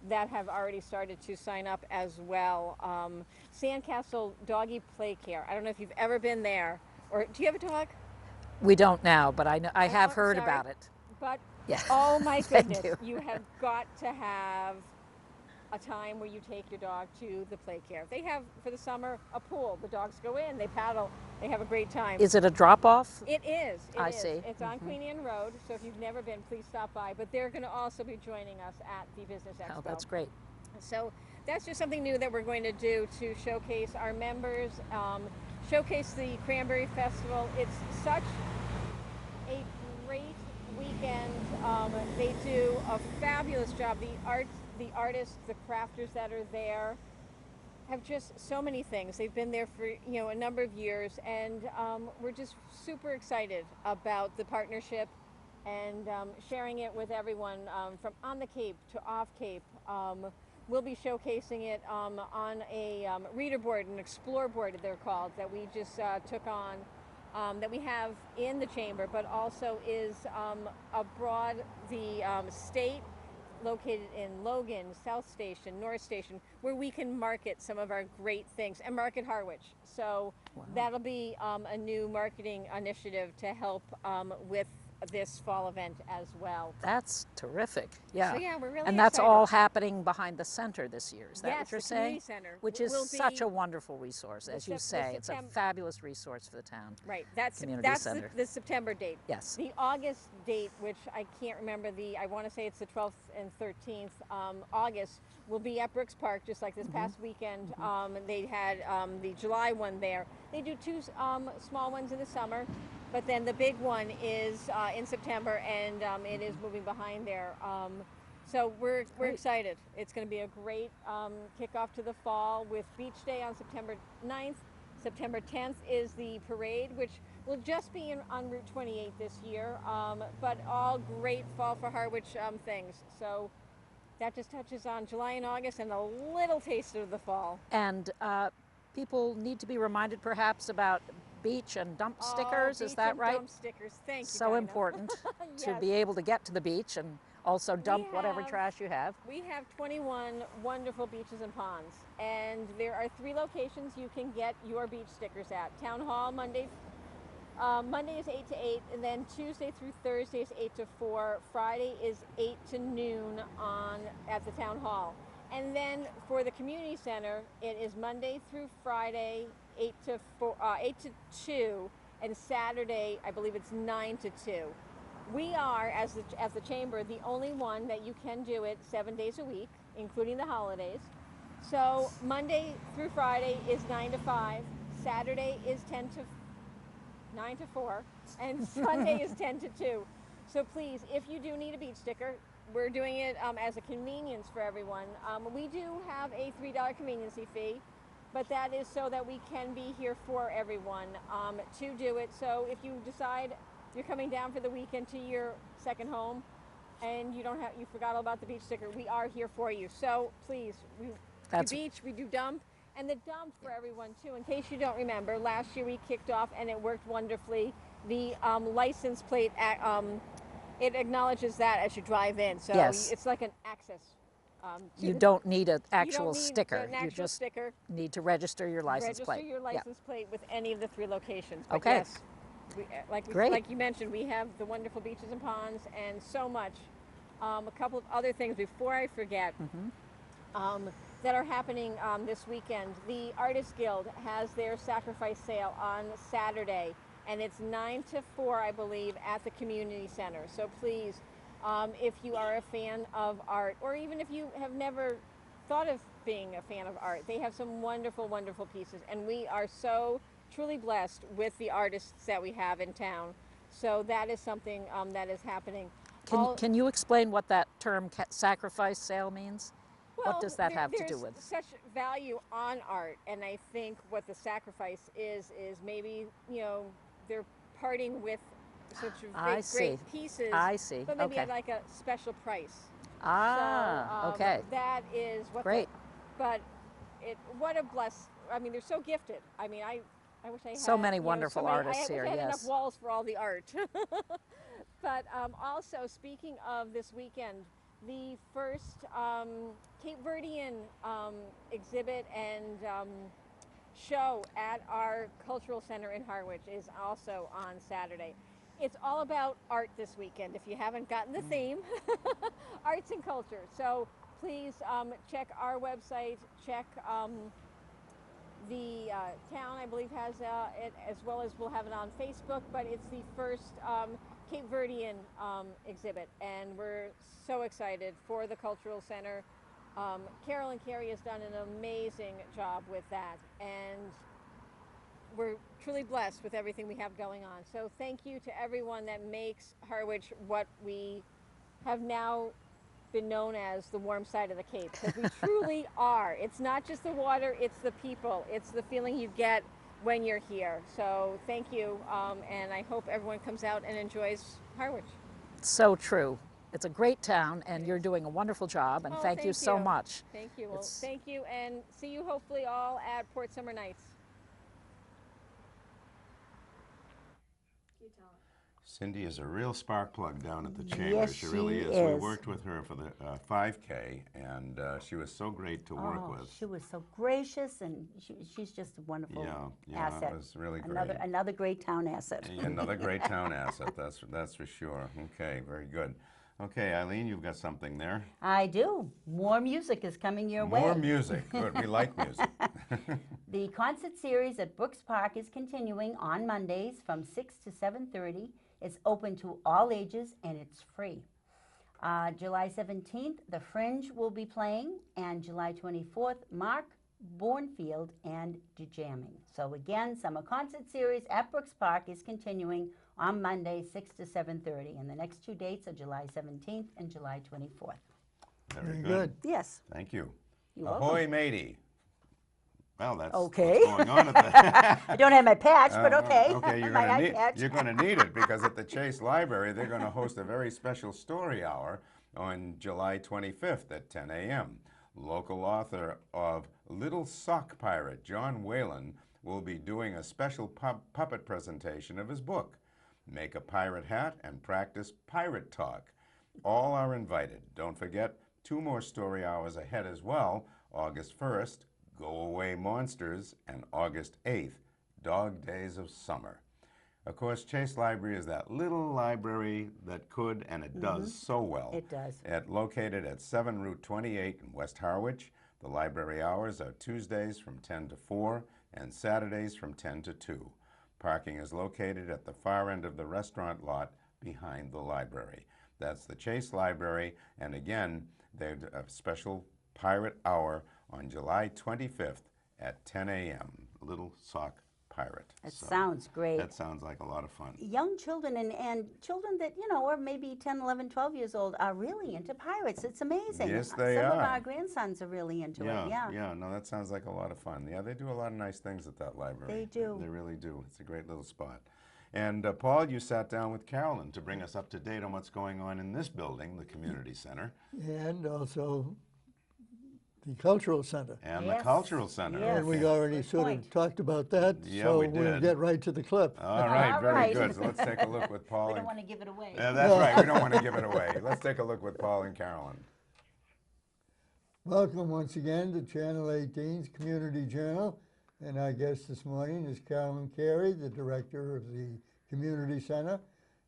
Speaker 6: that have already started to sign up as well. Sandcastle Doggy Play Care. I don't know if you've ever been there, or do you have a dog?
Speaker 5: We don't now, but I know I have heard
Speaker 6: sorry.
Speaker 5: about it.
Speaker 6: But
Speaker 5: Yeah.
Speaker 6: oh my
Speaker 5: Thank
Speaker 6: goodness,
Speaker 5: you.
Speaker 6: you have got to have a time where you take your dog to the play care. They have, for the summer, a pool. The dogs go in, they paddle, they have a great time.
Speaker 5: Is it a drop-off?
Speaker 6: It is.
Speaker 5: I see.
Speaker 6: It's on Queen Anne Road, so if you've never been, please stop by. But they're going to also be joining us at the Business Expo.
Speaker 5: Oh, that's great.
Speaker 6: So that's just something new that we're going to do to showcase our members, showcase the Cranberry Festival. It's such a great weekend. They do a fabulous job. The artists, the crafters that are there have just so many things. They've been there for a number of years, and we're just super excited about the partnership and sharing it with everyone from on the Cape to off Cape. We'll be showcasing it on a reader board, an explore board they're called, that we just took on, that we have in the Chamber, but also is abroad the state, located in Logan, South Station, North Station, where we can market some of our great things and market Harwich. So that'll be a new marketing initiative to help with this fall event as well.
Speaker 5: That's terrific. Yeah.
Speaker 6: So yeah, we're really
Speaker 5: And that's
Speaker 6: excited.
Speaker 5: all happening behind the center this year. Is that
Speaker 6: Yes,
Speaker 5: what you're
Speaker 6: the community
Speaker 5: saying?
Speaker 6: center
Speaker 5: Which
Speaker 6: will
Speaker 5: is such
Speaker 6: be
Speaker 5: a wonderful resource, as you say. It's a fabulous resource for the town.
Speaker 6: Right. That's
Speaker 5: Community center.
Speaker 6: the September date.
Speaker 5: Yes.
Speaker 6: The August date, which I can't remember I want to say it's the 12th and 13th, August, will be at Brooks Park, just like this past weekend. They had the July one there. They do two small ones in the summer, but then the big one is in September, and it is moving behind there. So we're excited. It's going to be a great kickoff to the fall with Beach Day on September 9th. September 10th is the parade, which will just be on Route 28 this year, but all great Fall for Harwich things. So that just touches on July and August and a little taste of the fall.
Speaker 5: And people need to be reminded perhaps about beach and dump stickers, is
Speaker 6: Beach
Speaker 5: that
Speaker 6: and
Speaker 5: right?
Speaker 6: Dump stickers, thank you.
Speaker 5: So
Speaker 6: Dinah.
Speaker 5: important to
Speaker 6: Yes.
Speaker 5: be able to get to the beach and also dump whatever
Speaker 6: have-
Speaker 5: trash you have.
Speaker 6: We have 21 wonderful beaches and ponds, and there are 3 locations you can get your beach stickers at. Town Hall, Monday is 8 to 8, and then Tuesday through Thursday is 8 to 4. Friday is 8 to noon at the Town Hall. And then for the community center, it is Monday through Friday, 8 to 2, and Saturday, I believe it's 9 to 2. We are, as the Chamber, the only one that you can do it 7 days a week, including the holidays. So Monday through Friday is 9 to 5, Saturday is 9 to 4, and Sunday is 10 to 2. So please, if you do need a beach sticker, we're doing it as a convenience for everyone. We do have a $3 convenience fee, but that is so that we can be here for everyone to do it. So if you decide you're coming down for the weekend to your second home and you forgot all about the beach sticker, we are here for you. So please, we do beach, we do dump. And the dump for everyone too, in case you don't remember, last year we kicked off and it worked wonderfully. The license plate it acknowledges that as you drive in. So
Speaker 5: Yes.
Speaker 6: it's like an access.
Speaker 5: You don't need an
Speaker 6: you
Speaker 5: actual
Speaker 6: don't need
Speaker 5: sticker.
Speaker 6: an
Speaker 5: You
Speaker 6: actual
Speaker 5: just
Speaker 6: sticker.
Speaker 5: need to register your license
Speaker 6: Register
Speaker 5: plate.
Speaker 6: your
Speaker 5: Yeah.
Speaker 6: license plate with any of the 3 locations. But
Speaker 5: Okay.
Speaker 6: yes,
Speaker 5: Great.
Speaker 6: like you mentioned, we have the wonderful beaches and ponds and so much. A couple of other things before I forget. That are happening this weekend. The Artists Guild has their sacrifice sale on Saturday, and it's 9 to 4, I believe, at the community center. So please, if you are a fan of art, or even if you have never thought of being a fan of art, they have some wonderful, wonderful pieces, and we are so truly blessed with the artists that we have in town. So that is something that is happening.
Speaker 5: Can you explain what that term sacrifice sale means? What does that have to do with?
Speaker 6: There's such value on art, and I think what the sacrifice is maybe, you know, they're parting with such great pieces.
Speaker 5: I see.
Speaker 6: But maybe
Speaker 5: Okay.
Speaker 6: at like a special price.
Speaker 5: Ah, okay.
Speaker 6: That is what.
Speaker 5: Great.
Speaker 6: But what a bless. I mean, they're so gifted. I mean, I wish I had
Speaker 5: So many
Speaker 6: you know,
Speaker 5: wonderful
Speaker 6: I
Speaker 5: artists
Speaker 6: wish
Speaker 5: here,
Speaker 6: I had enough
Speaker 5: yes.
Speaker 6: walls for all the art. But also, speaking of this weekend, the first Cape Verdean exhibit and show at our cultural center in Harwich is also on Saturday. It's all about art this weekend, if you haven't gotten the theme, arts and culture. So please check our website, check the town, I believe, has it, as well as we'll have it on Facebook, but it's the first Cape Verdean exhibit, and we're so excited for the Cultural Center. Carol and Carrie has done an amazing job with that, and we're truly blessed with everything we have going on. So thank you to everyone that makes Harwich what we have now been known as the warm side of the Cape, because we truly are. It's not just the water, it's the people, it's the feeling you get when you're here. So thank you, and I hope everyone comes out and enjoys Harwich.
Speaker 5: So true. It's a great town, and you're doing a wonderful job, and
Speaker 6: Oh,
Speaker 5: thank you so much.
Speaker 6: Thank you. Well, thank you, and see you hopefully all at Port Summer Nights.
Speaker 1: Cindy is a real spark plug down at the chamber.
Speaker 2: Yes,
Speaker 1: she really
Speaker 2: she
Speaker 1: is. We
Speaker 2: is.
Speaker 1: worked with her for the 5K, and she was so great to work with.
Speaker 2: She was so gracious, and she's just a wonderful asset.
Speaker 1: It was really great.
Speaker 2: Another great town asset.
Speaker 1: Another great town asset, that's for sure. Okay, very good. Okay, Eileen, you've got something there.
Speaker 2: I do. More music is coming your way.
Speaker 1: More music. Good. We like music.
Speaker 2: The concert series at Brooks Park is continuing on Mondays from 6 to 7:30. It's open to all ages, and it's free. July 17th, The Fringe will be playing, and July 24th, Mark Bournefield and DeJamming. So again, summer concert series at Brooks Park is continuing on Monday, 6 to 7:30. And the next 2 dates are July 17th and July 24th.
Speaker 1: Very good.
Speaker 2: Yes.
Speaker 1: Thank you.
Speaker 2: You're
Speaker 1: Ahoy, matey. Well, that's
Speaker 2: Okay.
Speaker 1: what's going on at the...
Speaker 2: I don't have my patch, but okay.
Speaker 1: Okay, you're
Speaker 2: My eye
Speaker 1: going
Speaker 2: patch.
Speaker 1: to need it, because at the Chase Library, they're going to host a very special story hour on July 25th at 10 a.m. Local author of Little Sock Pirate, John Whalen, will be doing a special puppet presentation of his book. Make a pirate hat and practice pirate talk. All are invited. Don't forget, 2 more story hours ahead as well. August 1st, Go Away Monsters, and August 8th, Dog Days of Summer. Of course, Chase Library is that little library that could, and it does so well.
Speaker 2: It does.
Speaker 1: Located at 7 Route 28 in West Harwich. The library hours are Tuesdays from 10 to 4 and Saturdays from 10 to 2. Parking is located at the far end of the restaurant lot behind the library. That's the Chase Library, and again, they have a special pirate hour on July 25th at 10 a.m. Little Sock Pirate.
Speaker 2: It sounds great.
Speaker 1: That sounds like a lot of fun.
Speaker 2: Young children and children that, you know, are maybe 10, 11, 12 years old are really into pirates. It's amazing.
Speaker 1: Yes, they
Speaker 2: Some
Speaker 1: are.
Speaker 2: of our grandsons are really into it, yeah.
Speaker 1: Yeah, no, that sounds like a lot of fun. Yeah, they do a lot of nice things at that library.
Speaker 2: They do.
Speaker 1: They really do. It's a great little spot. And Paul, you sat down with Carolyn to bring us up to date on what's going on in this building, the community center.
Speaker 3: And also the Cultural Center.
Speaker 1: And the
Speaker 2: Yes,
Speaker 1: Cultural Center.
Speaker 2: yes.
Speaker 3: And we
Speaker 1: Okay.
Speaker 3: already
Speaker 2: Good
Speaker 3: sort of
Speaker 2: point.
Speaker 3: talked about that,
Speaker 1: Yeah,
Speaker 3: so
Speaker 1: we
Speaker 3: we'll
Speaker 1: did.
Speaker 3: get right to the clip.
Speaker 1: All right,
Speaker 2: All
Speaker 1: very
Speaker 2: right.
Speaker 1: good. So let's take a look with Paul
Speaker 2: We
Speaker 1: and
Speaker 2: don't want to give it away.
Speaker 1: Yeah, that's right. We don't want to give it away. Let's take a look with Paul and Carolyn.
Speaker 3: Welcome once again to Channel 18's Community Journal. And our guest this morning is Carolyn Carey, the director of the Community Center.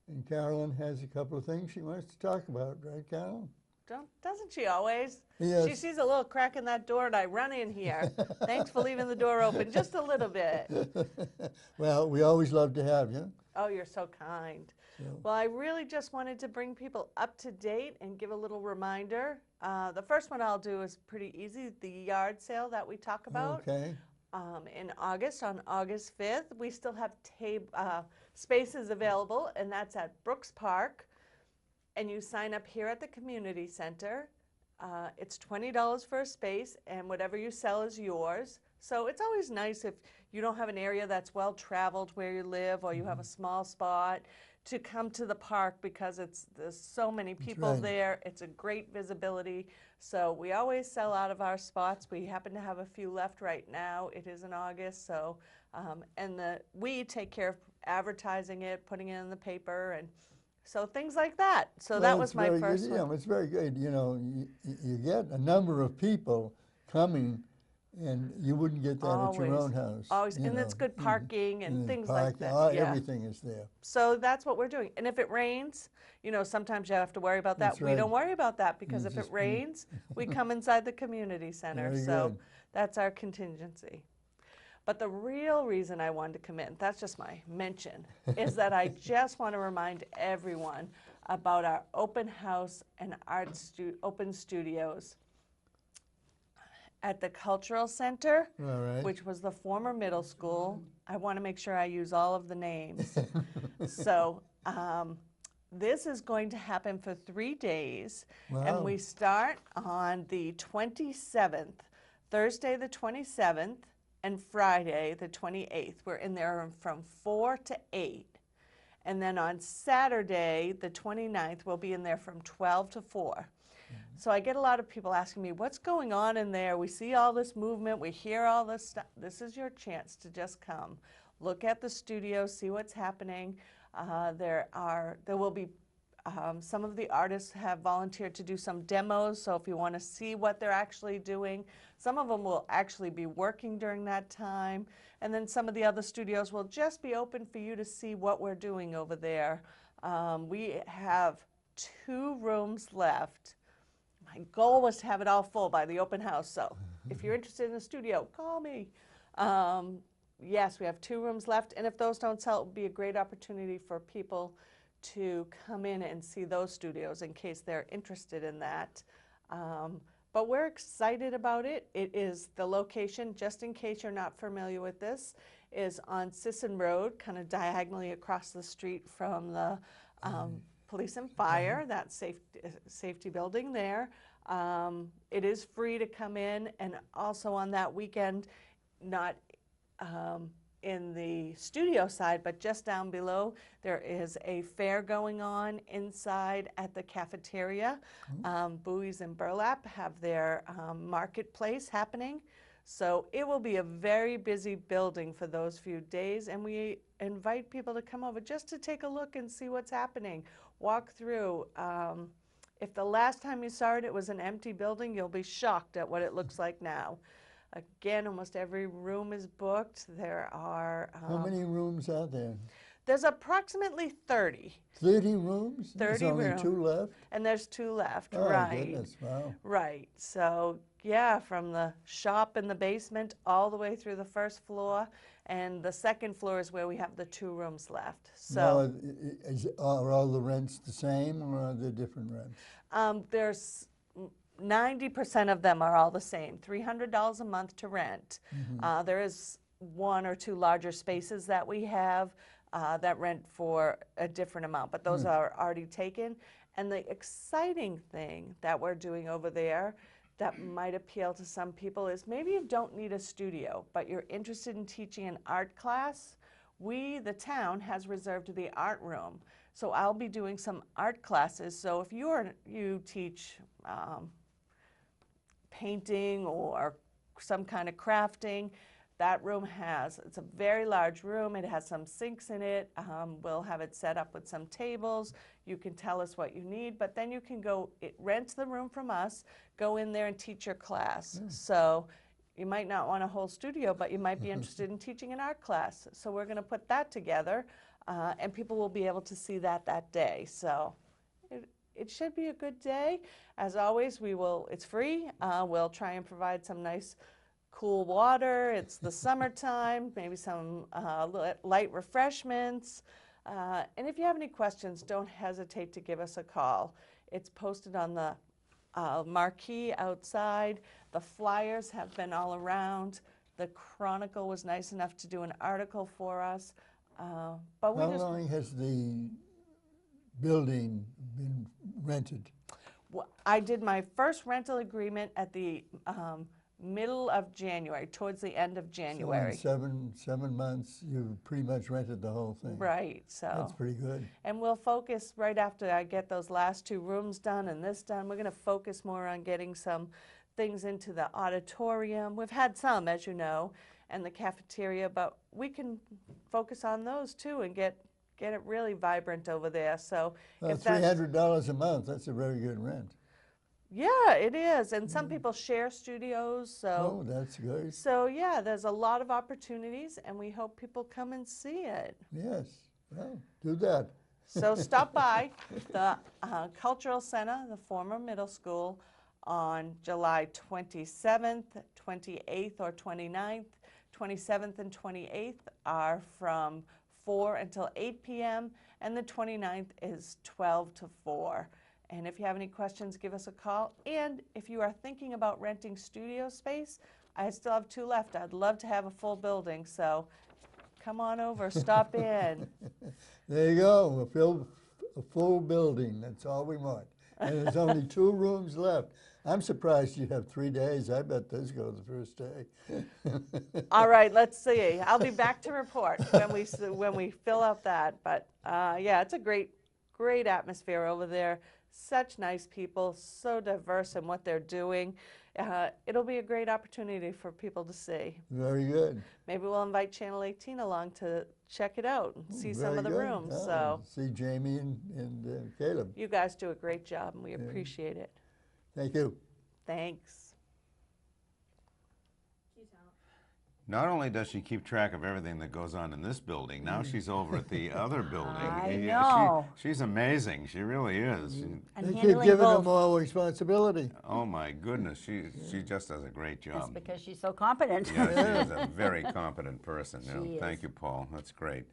Speaker 3: And Carolyn has a couple of things she wants to talk about, right, Carolyn?
Speaker 7: Doesn't she always?
Speaker 3: Yes.
Speaker 7: She sees a little crack in that door and I run in here. Thanks for leaving the door open just a little bit.
Speaker 3: Well, we always love to have you.
Speaker 7: Oh, you're so kind.
Speaker 3: So,
Speaker 7: Well, I really just wanted to bring people up to date and give a little reminder. The first one I'll do is pretty easy, the yard sale that we talk about.
Speaker 3: okay.
Speaker 7: In August, on August 5th, we still have spaces available, and that's at Brooks Park. And you sign up here at the community center. It's $20 for a space, and whatever you sell is yours. So it's always nice if you don't have an area that's well traveled where you live, or you have a small spot, to come to the park because there's so many people
Speaker 3: right.
Speaker 7: there. It's a great visibility. So we always sell out of our spots. We happen to have a few left right now. It is in August, so we take care of advertising it, putting it in the paper, and so things like that. So
Speaker 3: Well,
Speaker 7: that
Speaker 3: it's
Speaker 7: was my
Speaker 3: very
Speaker 7: first
Speaker 3: good.
Speaker 7: one.
Speaker 3: Yeah, it's very good. You know, you get a number of people coming, and you wouldn't get that at your
Speaker 7: Always.
Speaker 3: own house.
Speaker 7: Always,
Speaker 3: you
Speaker 7: and it's
Speaker 3: know.
Speaker 7: good parking and
Speaker 3: And
Speaker 7: things
Speaker 3: park-
Speaker 7: like that.
Speaker 3: oh,
Speaker 7: Yeah.
Speaker 3: Everything is there.
Speaker 7: So that's what we're doing. And if it rains, sometimes you have to worry about that.
Speaker 3: That's
Speaker 7: We
Speaker 3: right.
Speaker 7: don't worry about that because if it
Speaker 3: just-
Speaker 7: rains, we come inside the community center.
Speaker 3: Very
Speaker 7: So
Speaker 3: good.
Speaker 7: that's our contingency. But the real reason I wanted to come in, that's just my mention, is that I just want to remind everyone about our open house and open studios at the Cultural Center,
Speaker 3: All right.
Speaker 7: which was the former middle school. I want to make sure I use all of the names. So this is going to happen for 3 days,
Speaker 3: Wow.
Speaker 7: and we start on the 27th, Thursday the 27th, and Friday the 28th. We're in there from 4 to 8. And then on Saturday, the 29th, we'll be in there from 12 to 4. So I get a lot of people asking me, what's going on in there? We see all this movement, we hear all this stuff. This is your chance to just come. Look at the studio, see what's happening. There will be, some of the artists have volunteered to do some demos, so if you want to see what they're actually doing, some of them will actually be working during that time. And then some of the other studios will just be open for you to see what we're doing over there. We have 2 rooms left. My goal was to have it all full by the open house, so if you're interested in the studio, call me. Yes, we have 2 rooms left, and if those don't sell, it would be a great opportunity for people to come in and see those studios in case they're interested in that. But we're excited about it. It is the location, just in case you're not familiar with this, is on Sisson Road, kind of diagonally across the street from the Police and Fire, that safety building there. It is free to come in, and also on that weekend, not in the studio side, but just down below, there is a fair going on inside at the cafeteria. Buoys and Burlap have their marketplace happening. So it will be a very busy building for those few days, and we invite people to come over just to take a look and see what's happening. Walk through. If the last time you saw it, it was an empty building, you'll be shocked at what it looks like now. Again, almost every room is booked. There are...
Speaker 3: How many rooms are there?
Speaker 7: There's approximately 30.
Speaker 3: 30 rooms?
Speaker 7: 30
Speaker 3: There's only
Speaker 7: rooms.
Speaker 3: 2 left?
Speaker 7: And there's 2 left,
Speaker 3: Oh,
Speaker 7: right.
Speaker 3: goodness, wow.
Speaker 7: Right. So, yeah, from the shop in the basement all the way through the first floor. And the second floor is where we have the 2 rooms left. So
Speaker 3: Now, are all the rents the same, or are there different rents?
Speaker 7: there's 90% of them are all the same, $300 a month to rent. There is 1 or 2 larger spaces that we have that rent for a different amount, but those are already taken. And the exciting thing that we're doing over there that might appeal to some people is maybe you don't need a studio, but you're interested in teaching an art class. The town, has reserved the art room. So I'll be doing some art classes. So if you teach painting or some kind of crafting, that room it's a very large room. It has some sinks in it. We'll have it set up with some tables. You can tell us what you need, but then you can rent the room from us, go in there and teach your class. So you might not want a whole studio, but you might be interested in teaching an art class. So we're going to put that together, and people will be able to see that day. So it should be a good day. As always, it's free. We'll try and provide some nice cool water. It's the summertime, maybe some light refreshments. And if you have any questions, don't hesitate to give us a call. It's posted on the marquee outside. The flyers have been all around. The Chronicle was nice enough to do an article for us. But
Speaker 3: How long has the building been rented?
Speaker 7: I did my first rental agreement at the middle of January, towards the end of January.
Speaker 3: So in 7 months, you've pretty much rented the whole thing.
Speaker 7: Right, so.
Speaker 3: That's pretty good.
Speaker 7: And we'll focus right after I get those last 2 rooms done and this done. We're going to focus more on getting some things into the auditorium. We've had some, as you know, and the cafeteria, but we can focus on those too and get it really vibrant over there. So
Speaker 3: Well,
Speaker 7: if that's,
Speaker 3: $300 a month, that's a very good rent.
Speaker 7: yeah, it is. And some people share studios, so.
Speaker 3: Oh, that's good.
Speaker 7: So yeah, there's a lot of opportunities, and we hope people come and see it.
Speaker 3: Yes, well, do that.
Speaker 7: So stop by the Cultural Center, the former middle school, on July 27th, 28th, or 29th. 27th and 28th are from 4 until 8 p.m., and the 29th is 12 to 4. And if you have any questions, give us a call. And if you are thinking about renting studio space, I still have 2 left. I'd love to have a full building, so come on over, stop in.
Speaker 3: There you go, a full building, that's all we want. And there's only 2 rooms left. I'm surprised you have 3 days. I bet this goes the first day.
Speaker 7: All right, let's see. I'll be back to report when we fill out that. But yeah, it's a great atmosphere over there. Such nice people, so diverse in what they're doing. It'll be a great opportunity for people to see.
Speaker 3: Very good.
Speaker 7: Maybe we'll invite Channel 18 along to check it out and see some of the
Speaker 3: Very good.
Speaker 7: rooms.
Speaker 3: Yeah,
Speaker 7: So
Speaker 3: see Jamie and Caleb.
Speaker 7: you guys do a great job, and we appreciate it.
Speaker 3: Thank you.
Speaker 7: Thanks.
Speaker 1: Not only does she keep track of everything that goes on in this building, now she's over at the other building.
Speaker 2: I
Speaker 1: Yeah,
Speaker 2: know.
Speaker 1: she's amazing. She really is.
Speaker 2: I'm
Speaker 3: They keep
Speaker 2: handling
Speaker 3: giving
Speaker 2: both.
Speaker 3: them more responsibility.
Speaker 1: Oh my goodness, she just does a great
Speaker 2: That's
Speaker 1: job.
Speaker 2: because she's so competent.
Speaker 1: Yeah, she is a very competent person. Yeah,
Speaker 2: She
Speaker 1: thank
Speaker 2: is.
Speaker 1: you, Paul. That's great.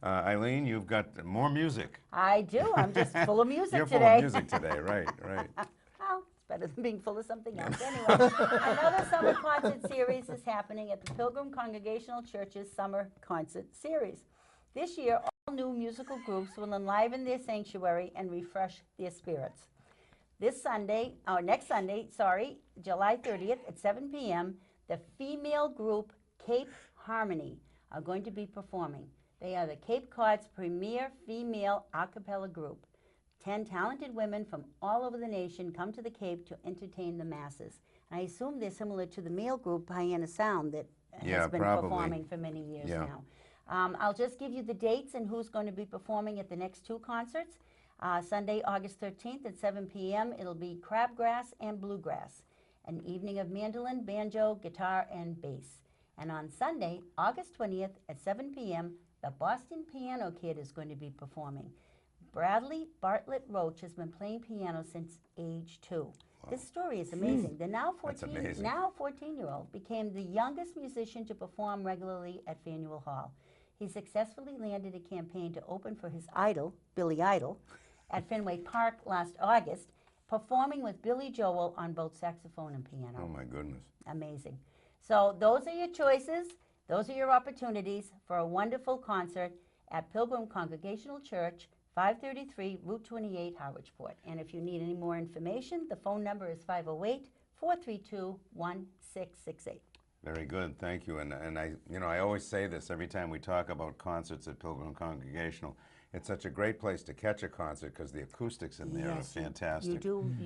Speaker 1: Eileen, you've got more music.
Speaker 2: I do. I'm just full of music
Speaker 1: You're
Speaker 2: today.
Speaker 1: full of music today, right?
Speaker 2: Well, it's better than being full of something else. Anyway, another summer concert series is happening at the Pilgrim Congregational Church's Summer Concert Series. This year, all new musical groups will enliven their sanctuary and refresh their spirits. Next Sunday, July 30th at 7 p.m., the female group Cape Harmony are going to be performing. They are the Cape Cod's premier female a cappella group. 10 talented women from all over the nation come to the Cape to entertain the masses. And I assume they're similar to the male group Hyannis Sound that
Speaker 1: Yeah,
Speaker 2: has been
Speaker 1: probably.
Speaker 2: performing for many years
Speaker 1: Yeah.
Speaker 2: now. I'll just give you the dates and who's going to be performing at the next 2 concerts. Sunday, August 13th at 7 p.m., it'll be Crabgrass and Bluegrass, an evening of mandolin, banjo, guitar, and bass. And on Sunday, August 20th at 7 p.m., the Boston Piano Kid is going to be performing. Bradley Bartlett Roach has been playing piano since age 2. This story is amazing. The now
Speaker 1: That's amazing.
Speaker 2: 14-year-old became the youngest musician to perform regularly at Faneuil Hall. He successfully landed a campaign to open for his idol, Billy Idol, at Fenway Park last August, performing with Billy Joel on both saxophone and piano.
Speaker 1: Oh my goodness.
Speaker 2: Amazing. So those are your choices. Those are your opportunities for a wonderful concert at Pilgrim Congregational Church, 533 Route 28, Harwichport. And if you need any more information, the phone number is 508-432-1668.
Speaker 1: Very good, thank you. And I, I always say this every time we talk about concerts at Pilgrim Congregational. It's such a great place to catch a concert because the acoustics in there are
Speaker 2: Yes,
Speaker 1: fantastic.
Speaker 2: you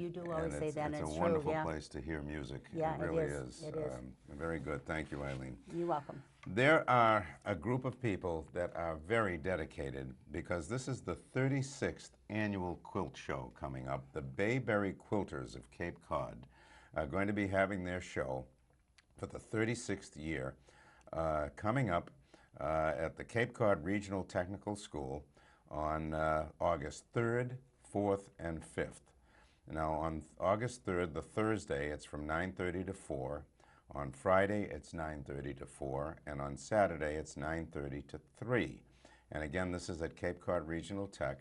Speaker 2: do always
Speaker 1: And
Speaker 2: say that, and
Speaker 1: it's a
Speaker 2: it's true,
Speaker 1: wonderful
Speaker 2: yeah.
Speaker 1: place to hear music.
Speaker 2: Yeah,
Speaker 1: it
Speaker 2: it
Speaker 1: really
Speaker 2: is. It is.
Speaker 1: Very good. Thank you, Eileen.
Speaker 2: You're welcome.
Speaker 1: There are a group of people that are very dedicated because this is the 36th annual quilt show coming up. The Bayberry Quilters of Cape Cod are going to be having their show for the 36th year coming up at the Cape Cod Regional Technical School on August 3rd, 4th, and 5th. Now on August 3rd, the Thursday, it's from 9:30 to 4. On Friday, it's 9:30 to 4. And on Saturday, it's 9:30 to 3. And again, this is at Cape Cod Regional Tech.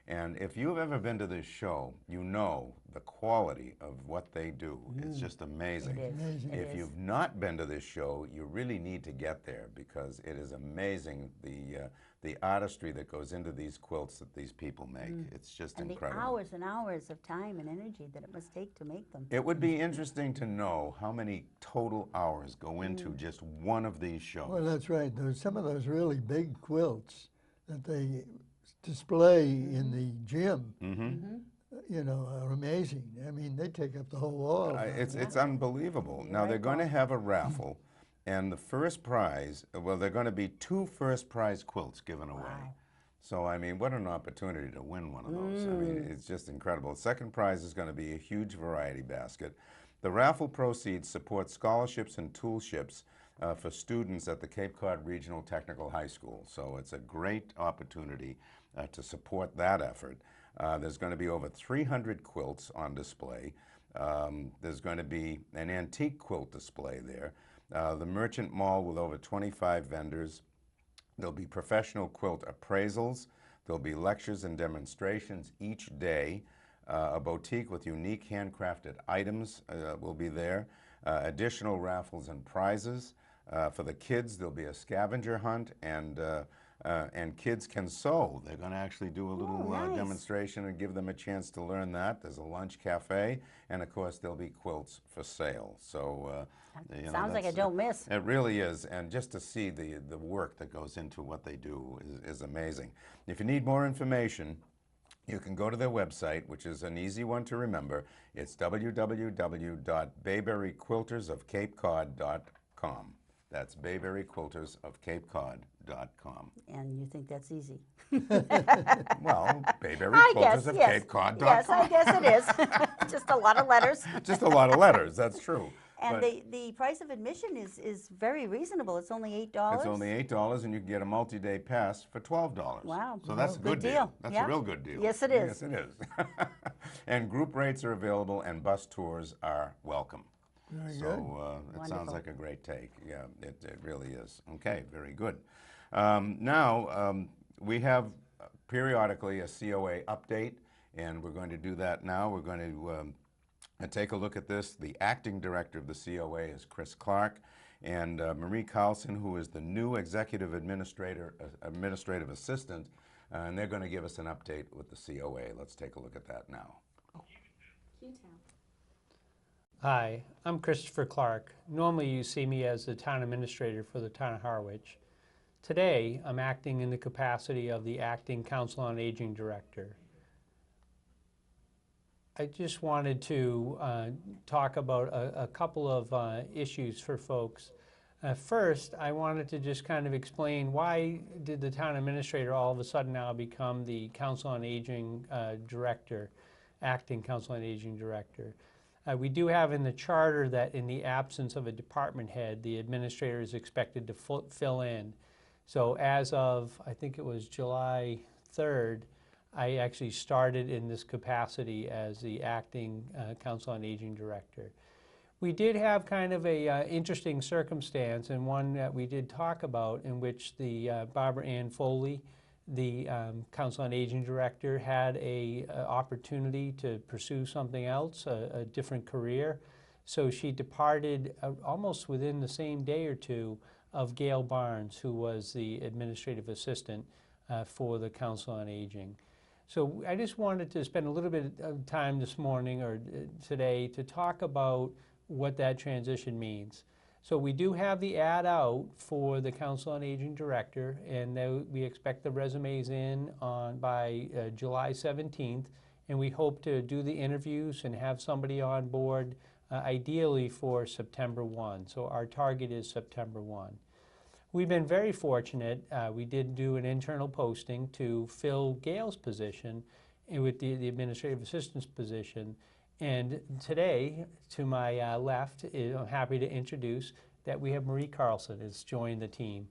Speaker 1: And if you've ever been to this show, you know the quality of what they do. It's just amazing.
Speaker 2: It is.
Speaker 3: Amazing.
Speaker 2: It
Speaker 1: If
Speaker 2: is.
Speaker 1: you've not been to this show, you really need to get there because it is amazing the artistry that goes into these quilts that these people make. It's just
Speaker 2: And
Speaker 1: incredible.
Speaker 2: the hours and hours of time and energy that it must take to make them.
Speaker 1: It would be interesting to know how many total hours go into just one of these shows.
Speaker 3: Well, that's right. There's some of those really big quilts that they display in the gym, are amazing. I mean, they take up the whole wall.
Speaker 1: It's unbelievable. Now, they're going to have a raffle, and the first prize, well, there are going to be 2 first prize quilts given away.
Speaker 2: Wow.
Speaker 1: So, I mean, what an opportunity to win one of those. I mean, it's just incredible. The second prize is going to be a huge variety basket. The raffle proceeds support scholarships and toolships for students at the Cape Cod Regional Technical High School. So it's a great opportunity to support that effort. There's going to be over 300 quilts on display. There's going to be an antique quilt display there. The Merchant Mall with over 25 vendors. There'll be professional quilt appraisals. There'll be lectures and demonstrations each day. A boutique with unique handcrafted items will be there. Additional raffles and prizes. For the kids, there'll be a scavenger hunt, and kids can sew. They're going to actually do a little
Speaker 2: nice.
Speaker 1: demonstration and give them a chance to learn that. There's a lunch cafe, and of course, there'll be quilts for sale. So,
Speaker 2: Sounds like I don't miss.
Speaker 1: It really is, and just to see the work that goes into what they do is amazing. If you need more information, you can go to their website, which is an easy one to remember. It's www.bayberryquiltersofcapecod.com. That's bayberryquiltersofcapecod.com.
Speaker 2: And you think that's easy?
Speaker 1: Well,
Speaker 2: I guess, yes.
Speaker 1: bayberryquiltersofcapecod.com.
Speaker 2: Yes, I guess it is. Just a lot of letters.
Speaker 1: Just a lot of letters, that's true.
Speaker 2: And
Speaker 1: But
Speaker 2: the price of admission is very reasonable. It's only $8.
Speaker 1: it's only $8, and you can get a multi-day pass for $12.
Speaker 2: Wow.
Speaker 1: So that's a
Speaker 2: Good
Speaker 1: good
Speaker 2: deal.
Speaker 1: That's
Speaker 2: Yeah.
Speaker 1: a real good deal.
Speaker 2: Yes, it is.
Speaker 1: Yes, it is. And group rates are available, and bus tours are welcome.
Speaker 3: Very
Speaker 1: So
Speaker 3: good.
Speaker 1: it sounds
Speaker 2: Wonderful.
Speaker 1: like a great take. Yeah, it really is. Okay, very good. Now, we have periodically a COA update, and we're going to do that now. We're going to take a look at this. The acting director of the COA is Chris Clark, and Marie Carlson, who is the new executive administrative assistant, and they're going to give us an update with the COA. Let's take a look at that now.
Speaker 8: Hi, I'm Christopher Clark. Normally you see me as the town administrator for the town of Harwich. Today, I'm acting in the capacity of the acting Council on Aging director. I just wanted to talk about a couple of issues for folks. First, I wanted to just kind of explain why did the town administrator all of a sudden now become the Council on Aging director, acting Council on Aging director. We do have in the charter that in the absence of a department head, the administrator is expected to fill in. So as of, I think it was July 3rd, I actually started in this capacity as the acting Council on Aging director. We did have kind of a interesting circumstance, and one that we did talk about, in which the Barbara Ann Foley, the Council on Aging director, had a opportunity to pursue something else, a different career. So she departed almost within the same day or two of Gail Barnes, who was the administrative assistant for the Council on Aging. So I just wanted to spend a little bit of time this morning or today to talk about what that transition means. So we do have the ad out for the Council on Aging Director, and we expect the resumes in by July 17th, and we hope to do the interviews and have somebody on board ideally for September 1. So our target is September 1. We've been very fortunate. We did do an internal posting to fill Gail's position with the administrative assistant's position. And today, to my left, I'm happy to introduce that we have Marie Carlson has joined the team.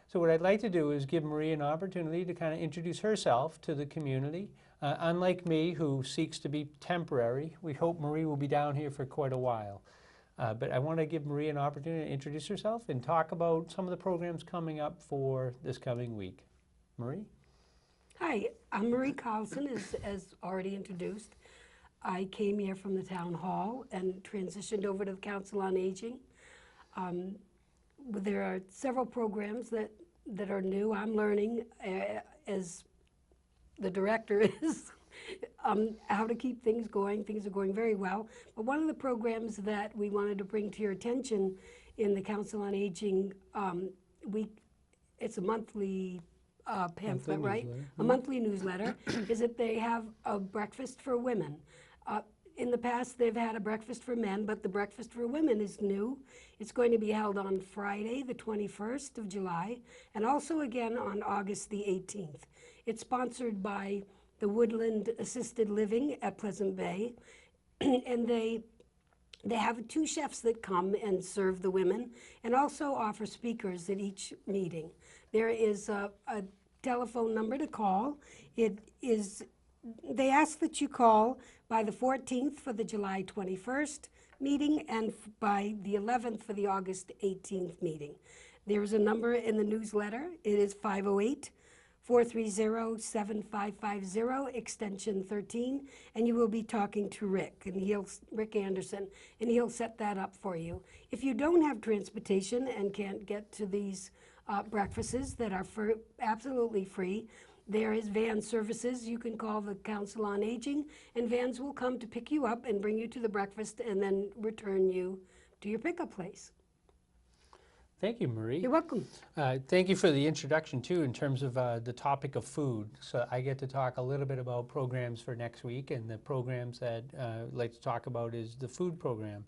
Speaker 8: So what I'd like to do is give Marie an opportunity to kind of introduce herself to the community. Unlike me, who seeks to be temporary, we hope Marie will be down here for quite a while. But I want to give Marie an opportunity to introduce herself and talk about some of the programs coming up for this coming week. Marie?
Speaker 9: Hi, I'm Marie Carlson, as already introduced. I came here from the town hall and transitioned over to the Council on Aging. There are several programs that are new. I'm learning as the director is how to keep things going. Things are going very well. But one of the programs that we wanted to bring to your attention in the Council on Aging it's a monthly pamphlet, right? A monthly newsletter, is that they have a breakfast for women. In the past, they've had a breakfast for men, but the breakfast for women is new. It's going to be held on Friday, the 21st of July, and also again on August the 18th. It's sponsored by the Woodland Assisted Living at Pleasant Bay, and they have 2 chefs that come and serve the women and also offer speakers at each meeting. There is a telephone number to call. They ask that you call by the 14th for the July 21st meeting and by the 11th for the August 18th meeting. There is a number in the newsletter. It is 508-430-7550, extension 13, and you will be talking to Rick Anderson, and he'll set that up for you. If you don't have transportation and can't get to these breakfasts that are absolutely free, there is van services. You can call the Council on Aging, and vans will come to pick you up and bring you to the breakfast and then return you to your pickup place.
Speaker 8: Thank you, Marie.
Speaker 9: You're welcome.
Speaker 8: Thank you for the introduction, too, in terms of the topic of food. So I get to talk a little bit about programs for next week, and the programs that I'd like to talk about is the food program.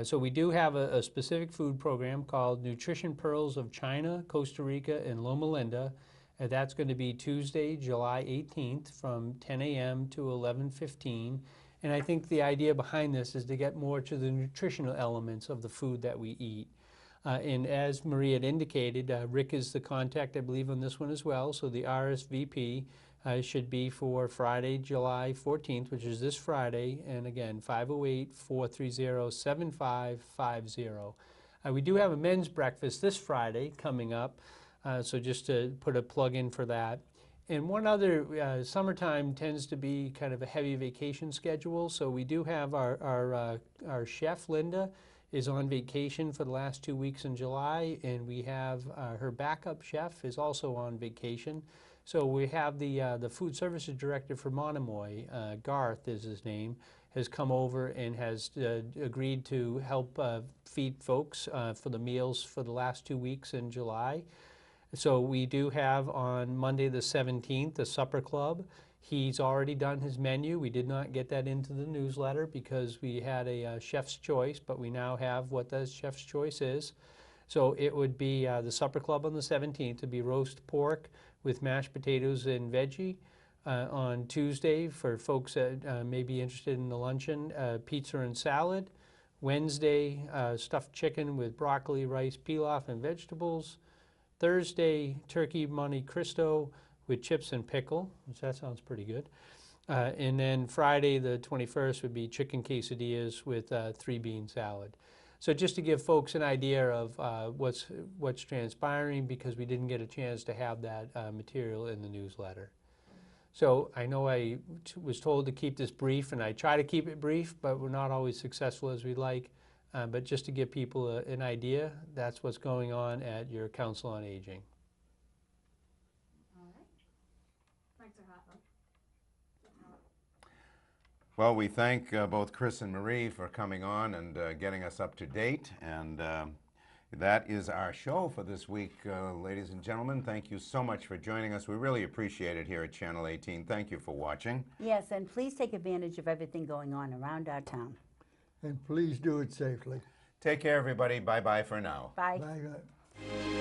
Speaker 8: So we do have a specific food program called Nutrition Pearls of China, Costa Rica, and Loma Linda. That's going to be Tuesday, July 18th from 10 a.m. to 11:15. And I think the idea behind this is to get more to the nutritional elements of the food that we eat. And as Marie had indicated, Rick is the contact, I believe, on this one as well. So the RSVP should be for Friday, July 14th, which is this Friday. And again, 508-430-7550. We do have a men's breakfast this Friday coming up. So just to put a plug in for that. And one other, summertime tends to be kind of a heavy vacation schedule. So we do have our chef, Linda, is on vacation for the last 2 weeks in July. And we have her backup chef is also on vacation. So we have the food services director for Monomoy, Garth is his name, has come over and has agreed to help feed folks for the meals for the last 2 weeks in July. So we do have on Monday the 17th a supper club. He's already done his menu. We did not get that into the newsletter because we had a chef's choice, but we now have what the chef's choice is. So it would be the supper club on the 17th to be roast pork with mashed potatoes and veggie. On Tuesday, for folks that may be interested in the luncheon, pizza and salad. Wednesday, stuffed chicken with broccoli, rice, pilaf, and vegetables. Thursday, turkey Monte Cristo with chips and pickle, which that sounds pretty good. And then Friday, the 21st, would be chicken quesadillas with 3-bean salad. So just to give folks an idea of what's transpiring, because we didn't get a chance to have that material in the newsletter. So I know I was told to keep this brief, and I try to keep it brief, but we're not always successful as we'd like. But just to give people an idea, that's what's going on at your Council on Aging.
Speaker 6: All right. Thanks, Hartland.
Speaker 1: Well, we thank both Chris and Marie for coming on and getting us up to date. And That is our show for this week, ladies and gentlemen. Thank you so much for joining us. We really appreciate it here at Channel 18. Thank you for watching.
Speaker 2: Yes, and please take advantage of everything going on around our town.
Speaker 3: And please do it safely.
Speaker 1: Take care, everybody. Bye-bye for now.
Speaker 2: Bye.
Speaker 3: Bye.